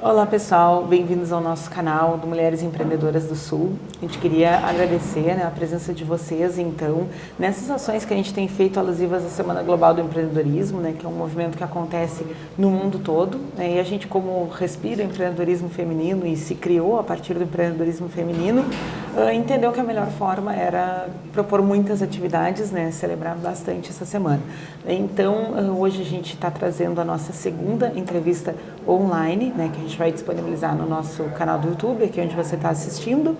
Olá pessoal, bem-vindos ao nosso canal do Mulheres Empreendedoras do Sul. A gente queria agradecer, a presença de vocês, então, nessas ações que a gente tem feito alusivas à Semana Global do Empreendedorismo, que é um movimento que acontece no mundo todo, e a gente, como respira o empreendedorismo feminino e se criou a partir do empreendedorismo feminino, entendeu que a melhor forma era propor muitas atividades, celebrar bastante essa semana. Então, hoje a gente está trazendo a nossa segunda entrevista online, que a gente vai disponibilizar no nosso canal do YouTube, aqui onde você está assistindo,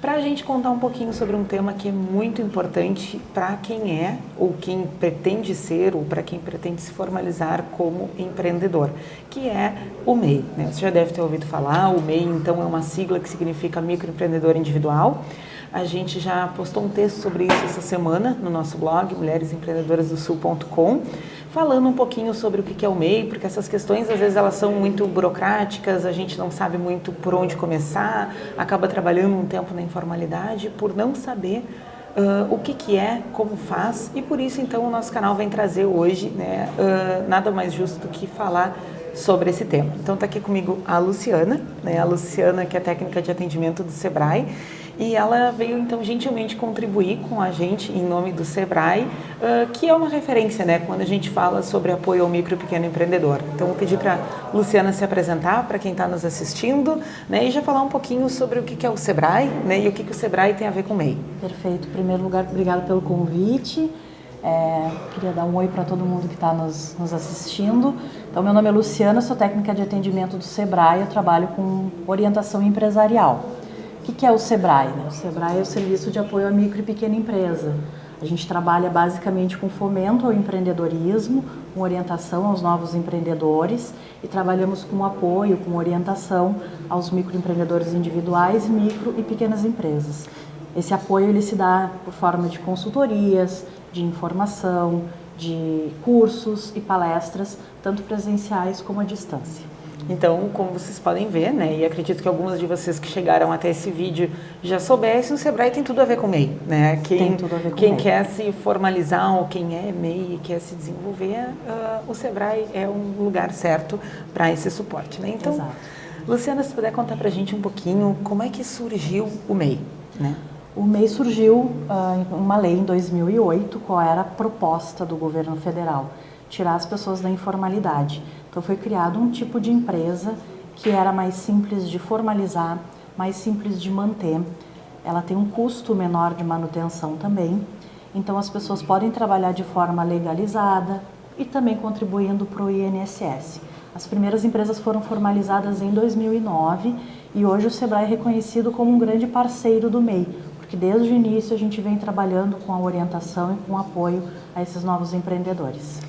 para a gente contar um pouquinho sobre um tema que é muito importante para quem é, ou quem pretende ser, ou para quem pretende se formalizar como empreendedor, que é o MEI. Você já deve ter ouvido falar, o MEI então é uma sigla que significa microempreendedor individual. A gente já postou um texto sobre isso essa semana no nosso blog, mulheresempreendedorasdosul.com, falando um pouquinho sobre o que é o MEI, porque essas questões às vezes elas são muito burocráticas, a gente não sabe muito por onde começar, acaba trabalhando um tempo na informalidade por não saber o que é, como faz, e por isso então o nosso canal vem trazer hoje nada mais justo do que falar sobre esse tema. Então está aqui comigo a Luciana, a Luciana que é técnica de atendimento do Sebrae, e ela veio então gentilmente contribuir com a gente em nome do Sebrae, que é uma referência quando a gente fala sobre apoio ao micro e pequeno empreendedor. Então vou pedir para a Luciana se apresentar para quem está nos assistindo, e já falar um pouquinho sobre o que é o Sebrae, e o que o Sebrae tem a ver com o MEI. Perfeito. Em primeiro lugar, obrigada pelo convite. Queria dar um oi para todo mundo que está nos assistindo. Então, meu nome é Luciana, sou técnica de atendimento do Sebrae, eu trabalho com orientação empresarial. O que é o Sebrae? O Sebrae é o Serviço de Apoio à Micro e Pequena Empresa. A gente trabalha basicamente com fomento ao empreendedorismo, com orientação aos novos empreendedores e trabalhamos com apoio, com orientação aos microempreendedores individuais, micro e pequenas empresas. Esse apoio ele se dá por forma de consultorias, de informação, de cursos e palestras, tanto presenciais como à distância. Então, como vocês podem ver, e acredito que algumas de vocês que chegaram até esse vídeo já soubessem, o Sebrae tem tudo a ver com MEI, Tem tudo a ver com quem MEI. quer se formalizar ou quem é MEI e quer se desenvolver, o Sebrae é um lugar certo para esse suporte, Então, Exato. Luciana, se puder contar para a gente um pouquinho como é que surgiu o MEI, O MEI surgiu em uma lei em 2008, qual era a proposta do governo federal? Tirar as pessoas da informalidade. Então foi criado um tipo de empresa que era mais simples de formalizar, mais simples de manter. Ela tem um custo menor de manutenção também. Então as pessoas podem trabalhar de forma legalizada e também contribuindo para o INSS. As primeiras empresas foram formalizadas em 2009 e hoje o Sebrae é reconhecido como um grande parceiro do MEI, porque desde o início a gente vem trabalhando com a orientação e com o apoio a esses novos empreendedores.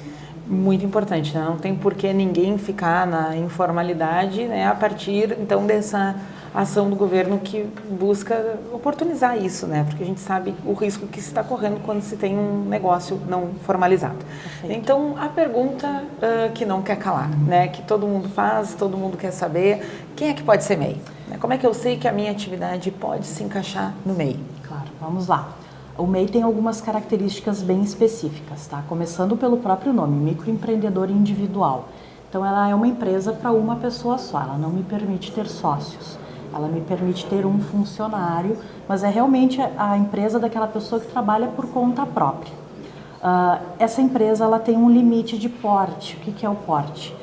Muito importante, não tem por que ninguém ficar na informalidade, a partir então dessa ação do governo que busca oportunizar isso, porque a gente sabe o risco que se está correndo quando se tem um negócio não formalizado. Perfeito. Então, a pergunta que não quer calar, que todo mundo faz, todo mundo quer saber, quem é que pode ser MEI? Como é que eu sei que a minha atividade pode se encaixar no MEI? Claro, vamos lá. O MEI tem algumas características bem específicas, começando pelo próprio nome, microempreendedor individual. Então ela é uma empresa para uma pessoa só, ela não me permite ter sócios, ela me permite ter um funcionário, mas é realmente a empresa daquela pessoa que trabalha por conta própria. Essa empresa ela tem um limite de porte. O que é o porte?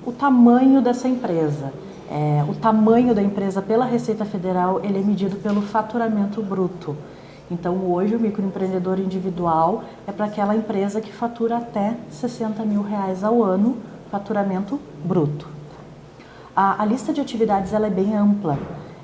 O tamanho dessa empresa. O tamanho da empresa pela Receita Federal ele é medido pelo faturamento bruto. Então, hoje, o microempreendedor individual é para aquela empresa que fatura até R$60 mil ao ano, faturamento bruto. A lista de atividades ela é bem ampla.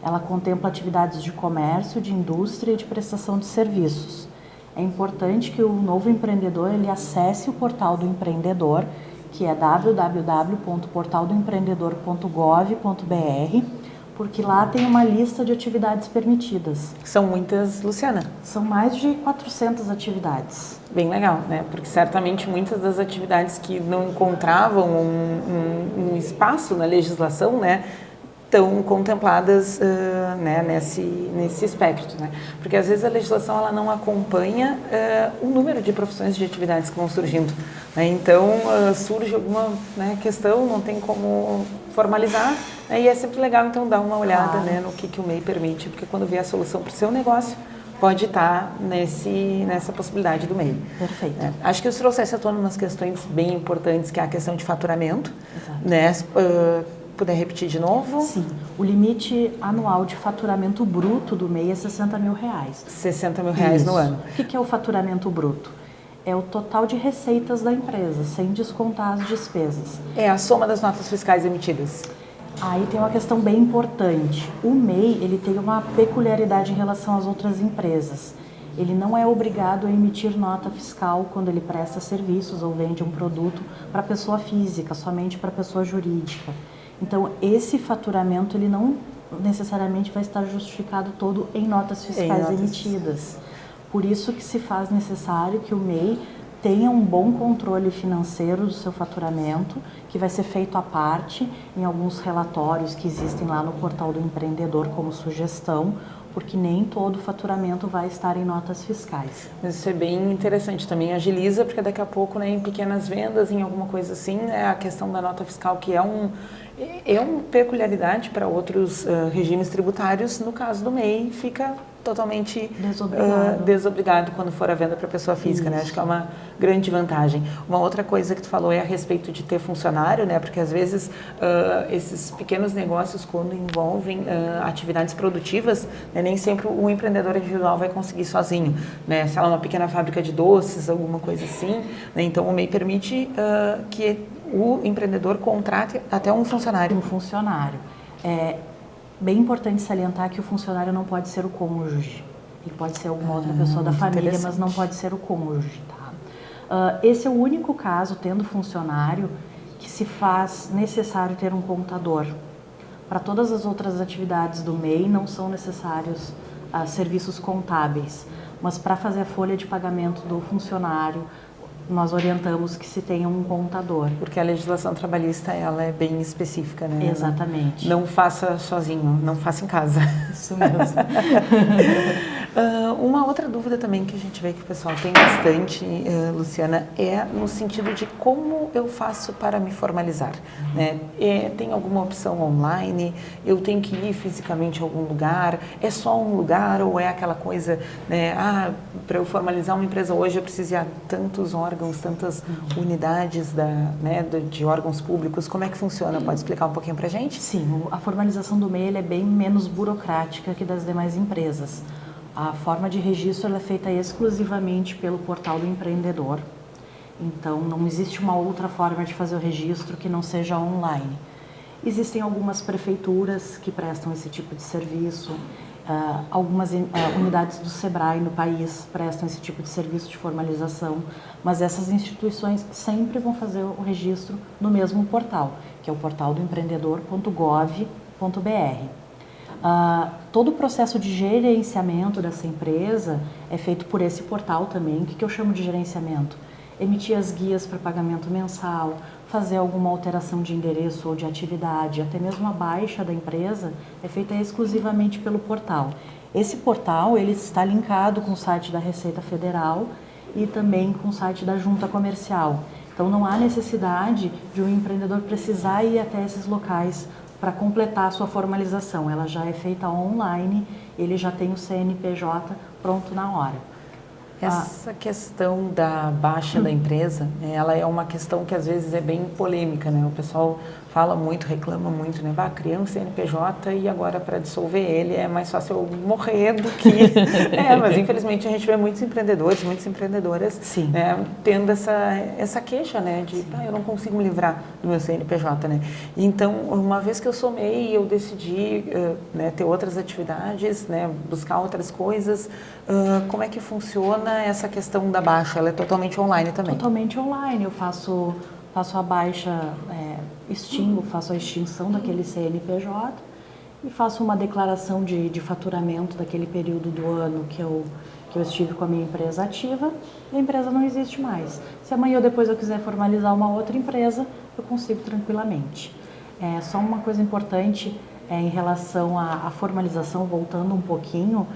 Ela contempla atividades de comércio, de indústria e de prestação de serviços. É importante que o novo empreendedor ele acesse o portal do empreendedor, que é www.portaldoempreendedor.gov.br, porque lá tem uma lista de atividades permitidas. São muitas, Luciana? São mais de 400 atividades. Bem legal, porque certamente muitas das atividades que não encontravam um espaço na legislação, estão contempladas né, nesse espectro, né? Porque às vezes a legislação ela não acompanha o número de profissões e de atividades que vão surgindo, né? Então surge alguma, né, questão, não tem como formalizar, né? E é sempre legal então dar uma olhada, né, no que o MEI permite, porque quando vier a solução para o seu negócio pode estar nessa possibilidade do MEI. Perfeito. Acho que os trouxesse à tona umas questões bem importantes, que é a questão de faturamento. Exato. Né? Puder repetir de novo? Sim. O limite anual de faturamento bruto do MEI é R$60 mil. R$60 mil no ano. O que é o faturamento bruto? É o total de receitas da empresa, sem descontar as despesas. É a soma das notas fiscais emitidas. Aí tem uma questão bem importante. O MEI, ele tem uma peculiaridade em relação às outras empresas. Ele não é obrigado a emitir nota fiscal quando ele presta serviços ou vende um produto para pessoa física, somente para pessoa jurídica. Então, esse faturamento, ele não necessariamente vai estar justificado todo em notas fiscais emitidas. Por isso que se faz necessário que o MEI tenha um bom controle financeiro do seu faturamento, que vai ser feito à parte em alguns relatórios que existem lá no portal do empreendedor como sugestão, porque nem todo o faturamento vai estar em notas fiscais. Mas isso é bem interessante, também agiliza, porque daqui a pouco, né, em pequenas vendas, em alguma coisa assim, né, a questão da nota fiscal, que é uma peculiaridade para outros regimes tributários, no caso do MEI, fica totalmente desobrigado quando for a venda para pessoa física, né? Acho que é uma grande vantagem. Uma outra coisa que tu falou é a respeito de ter funcionário, né? Porque às vezes esses pequenos negócios, quando envolvem atividades produtivas, né, nem sempre o empreendedor individual vai conseguir sozinho, né? Se ela é uma pequena fábrica de doces, alguma coisa assim, né? Então o MEI permite que o empreendedor contrate até um funcionário. Um funcionário. É bem importante salientar que o funcionário não pode ser o cônjuge. Ele pode ser alguma outra pessoa da família, mas não pode ser o cônjuge, tá? Esse é o único caso, tendo funcionário, que se faz necessário ter um contador. Para todas as outras atividades do MEI não são necessários serviços contábeis, mas para fazer a folha de pagamento do funcionário, nós orientamos que se tenha um contador. Porque a legislação trabalhista, ela é bem específica, né? Exatamente. Não faça sozinho, não faça em casa. Isso mesmo. Uma outra dúvida também que a gente vê que o pessoal tem bastante, Luciana, é no sentido de como eu faço para me formalizar, né? Tem alguma opção online? Eu tenho que ir fisicamente a algum lugar? É só um lugar ou é aquela coisa, né? Para eu formalizar uma empresa hoje eu preciso ir a tantos órgãos, tantas unidades de órgãos públicos. Como é que funciona? Pode explicar um pouquinho para a gente? Sim, a formalização do MEI é bem menos burocrática que das demais empresas. A forma de registro ela é feita exclusivamente pelo portal do empreendedor. Então, não existe uma outra forma de fazer o registro que não seja online. Existem algumas prefeituras que prestam esse tipo de serviço, algumas unidades do SEBRAE no país prestam esse tipo de serviço de formalização, mas essas instituições sempre vão fazer o registro no mesmo portal, que é o portal do empreendedor.gov.br. Todo o processo de gerenciamento dessa empresa é feito por esse portal também. O que eu chamo de gerenciamento? Emitir as guias para pagamento mensal, fazer alguma alteração de endereço ou de atividade, até mesmo a baixa da empresa é feita exclusivamente pelo portal. Esse portal ele está linkado com o site da Receita Federal e também com o site da Junta Comercial. Então não há necessidade de um empreendedor precisar ir até esses locais para completar a sua formalização. Ela já é feita online, ele já tem o CNPJ pronto na hora. Essa questão da baixa da empresa, ela é uma questão que às vezes é bem polêmica, né? O pessoal fala muito, reclama muito, né? Criei um CNPJ e agora para dissolver ele é mais fácil eu morrer do que... mas infelizmente a gente vê muitos empreendedores, muitas empreendedoras tendo essa queixa, né? De, eu não consigo me livrar do meu CNPJ, né? Então, uma vez que eu sou MEI, eu decidi ter outras atividades, né? Buscar outras coisas. Como é que funciona essa questão da baixa? Ela é totalmente online também? Totalmente online. Eu faço a baixa, faço a extinção daquele CNPJ e faço uma declaração de faturamento daquele período do ano que eu estive com a minha empresa ativa e a empresa não existe mais. Se amanhã ou depois eu quiser formalizar uma outra empresa, eu consigo tranquilamente. Só uma coisa importante, em relação à formalização, voltando um pouquinho,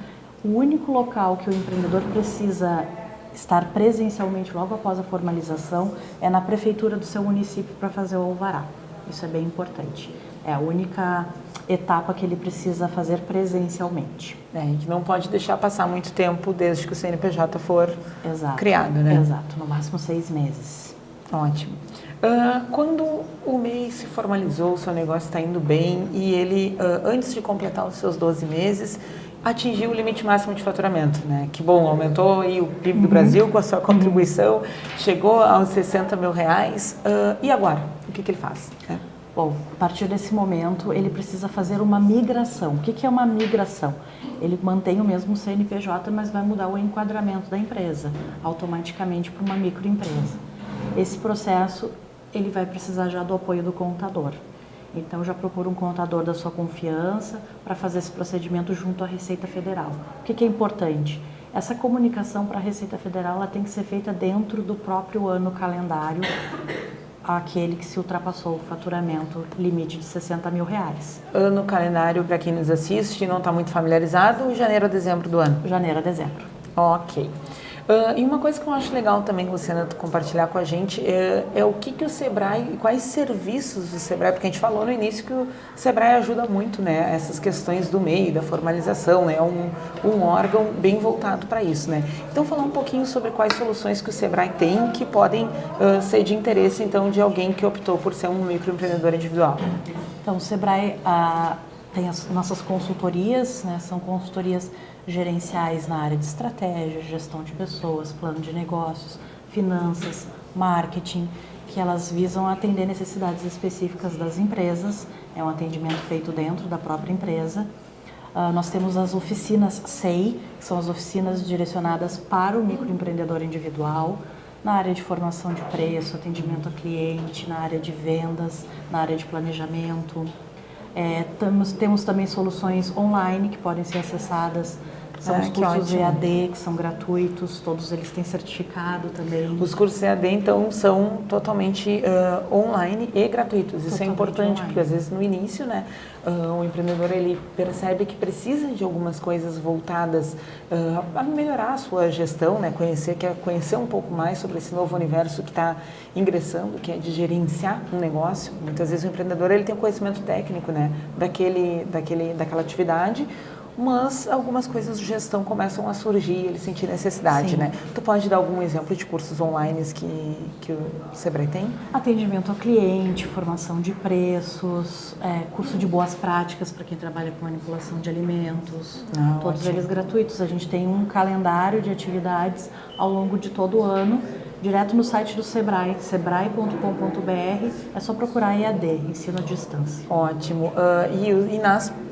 o único local que o empreendedor precisa estar presencialmente logo após a formalização é na prefeitura do seu município para fazer o alvará. Isso é bem importante. É a única etapa que ele precisa fazer presencialmente. A gente não pode deixar passar muito tempo desde que o CNPJ for Exato, criado, né? Exato, no máximo 6 meses. Ótimo. Quando o MEI se formalizou, o seu negócio está indo bem e ele, antes de completar os seus 12 meses, atingiu o limite máximo de faturamento, né? Que bom, aumentou aí o PIB do Brasil com a sua contribuição, chegou aos 60 mil reais. E agora? O que ele faz? Bom, a partir desse momento, ele precisa fazer uma migração. O que é uma migração? Ele mantém o mesmo CNPJ, mas vai mudar o enquadramento da empresa, automaticamente para uma microempresa. Esse processo, ele vai precisar já do apoio do contador. Então, já procura um contador da sua confiança para fazer esse procedimento junto à Receita Federal. O que é importante? Essa comunicação para a Receita Federal ela tem que ser feita dentro do próprio ano calendário, aquele que se ultrapassou o faturamento limite de 60 mil reais. Ano calendário, para quem nos assiste e não está muito familiarizado, janeiro a dezembro do ano? Janeiro a dezembro. Ok. E uma coisa que eu acho legal também, Luciana, compartilhar com a gente é o que o Sebrae, quais serviços do Sebrae, porque a gente falou no início que o Sebrae ajuda muito, né, essas questões do MEI, da formalização, né, um órgão bem voltado para isso, né. Então, falar um pouquinho sobre quais soluções que o Sebrae tem que podem ser de interesse, então, de alguém que optou por ser um microempreendedor individual. Então, o Sebrae tem as nossas consultorias, né, são consultorias gerenciais na área de estratégia, gestão de pessoas, plano de negócios, finanças, marketing, que elas visam atender necessidades específicas das empresas. É um atendimento feito dentro da própria empresa. Nós temos as oficinas SEI, que são as oficinas direcionadas para o microempreendedor individual, na área de formação de preço, atendimento a cliente, na área de vendas, na área de planejamento. Temos também soluções online que podem ser acessadas. São os cursos EAD, que são gratuitos, todos eles têm certificado também. Os cursos EAD, então, são totalmente online e gratuitos. Isso é importante, online. Porque às vezes no início, né, o empreendedor ele percebe que precisa de algumas coisas voltadas a melhorar a sua gestão, né, quer conhecer um pouco mais sobre esse novo universo que está ingressando, que é de gerenciar um negócio. Muitas vezes o empreendedor ele tem um conhecimento técnico, né, daquela atividade, mas algumas coisas de gestão começam a surgir, ele sentir necessidade, né? Tu pode dar algum exemplo de cursos online que o Sebrae tem? Atendimento ao cliente, formação de preços, curso de boas práticas para quem trabalha com manipulação de alimentos, todos eles gratuitos. A gente tem um calendário de atividades ao longo de todo o ano, direto no site do Sebrae, sebrae.com.br, é só procurar EAD, ensino à distância. Ótimo.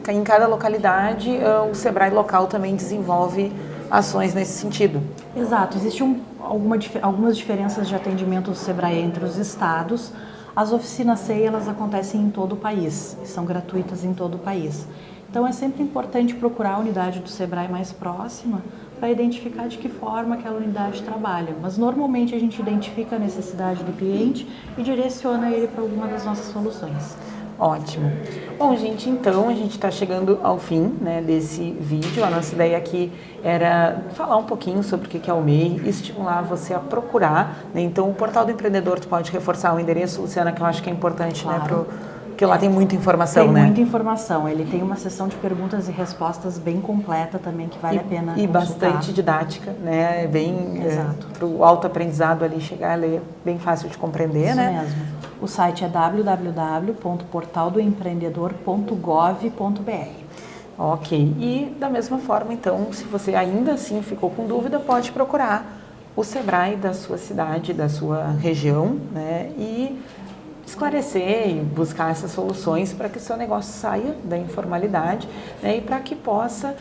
Em cada localidade, o Sebrae local também desenvolve ações nesse sentido. Exato. Existem algumas diferenças de atendimento do Sebrae entre os estados. As oficinas SEI, elas acontecem em todo o país, são gratuitas em todo o país. Então, é sempre importante procurar a unidade do Sebrae mais próxima para identificar de que forma aquela unidade trabalha. Mas, normalmente, a gente identifica a necessidade do cliente e direciona ele para alguma das nossas soluções. Ótimo. Bom, gente, então a gente está chegando ao fim, né, desse vídeo. A nossa ideia aqui era falar um pouquinho sobre o que é o MEI, estimular você a procurar, né? Então, o Portal do Empreendedor, tu pode reforçar o endereço, Luciana, que eu acho que é importante, claro, né, porque lá tem muita informação, né? Tem muita informação. Ele tem uma seção de perguntas e respostas bem completa também, que vale a pena consultar. Bastante didática, né? Bem para o autoaprendizado ali chegar a ler, bem fácil de compreender, Isso né? mesmo. O site é www.portaldoempreendedor.gov.br. Ok. E da mesma forma, então, se você ainda assim ficou com dúvida, pode procurar o Sebrae da sua cidade, da sua região, né? E esclarecer e buscar essas soluções para que o seu negócio saia da informalidade, né, e para que possa,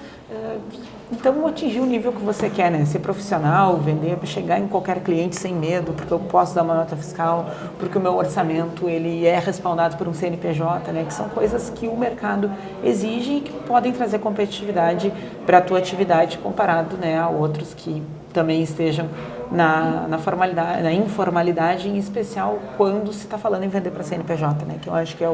então, atingir o nível que você quer, né, ser profissional, vender, chegar em qualquer cliente sem medo, porque eu posso dar uma nota fiscal, porque o meu orçamento ele é respaldado por um CNPJ, né, que são coisas que o mercado exige e que podem trazer competitividade para a tua atividade comparado, né, a outros que também estejam na formalidade, na informalidade, em especial quando se está falando em vender para CNPJ, né? Que eu acho que é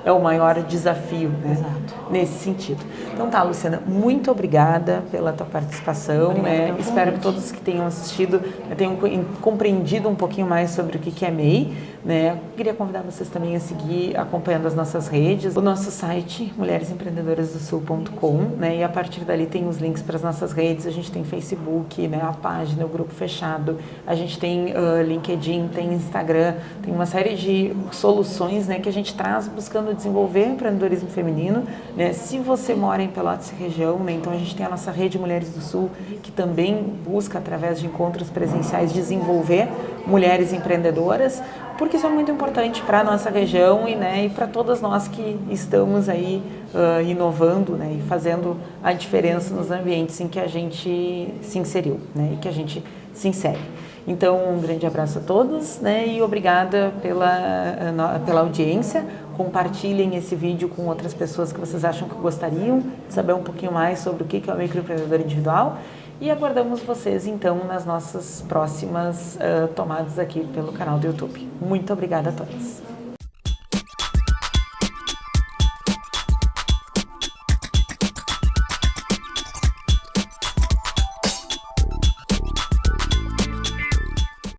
é o maior desafio, né? Exato. Nesse sentido. Então tá, Luciana, muito obrigada pela tua participação. Espero que todos que tenham assistido tenham compreendido um pouquinho mais sobre o que é MEI. Né? Queria convidar vocês também a seguir acompanhando as nossas redes, o nosso site mulheresempreenedorasdosul.com, né? E a partir dali tem os links para as nossas redes. A gente tem Facebook, né? A página, o grupo fechado, a gente tem LinkedIn, tem Instagram, tem uma série de soluções, né, que a gente traz buscando desenvolver o empreendedorismo feminino, né? Se você mora em Pelotas e região, né, então a gente tem a nossa rede Mulheres do Sul, que também busca, através de encontros presenciais, desenvolver mulheres empreendedoras, porque isso é muito importante para a nossa região e para todas nós que estamos aí inovando, né, e fazendo a diferença nos ambientes em que a gente se inseriu, né, e que a gente se insere. Então, um grande abraço a todos, né, e obrigada pela audiência. Compartilhem esse vídeo com outras pessoas que vocês acham que gostariam de saber um pouquinho mais sobre o que é o microempreendedor individual. E aguardamos vocês, então, nas nossas próximas tomadas aqui pelo canal do YouTube. Muito obrigada a todos.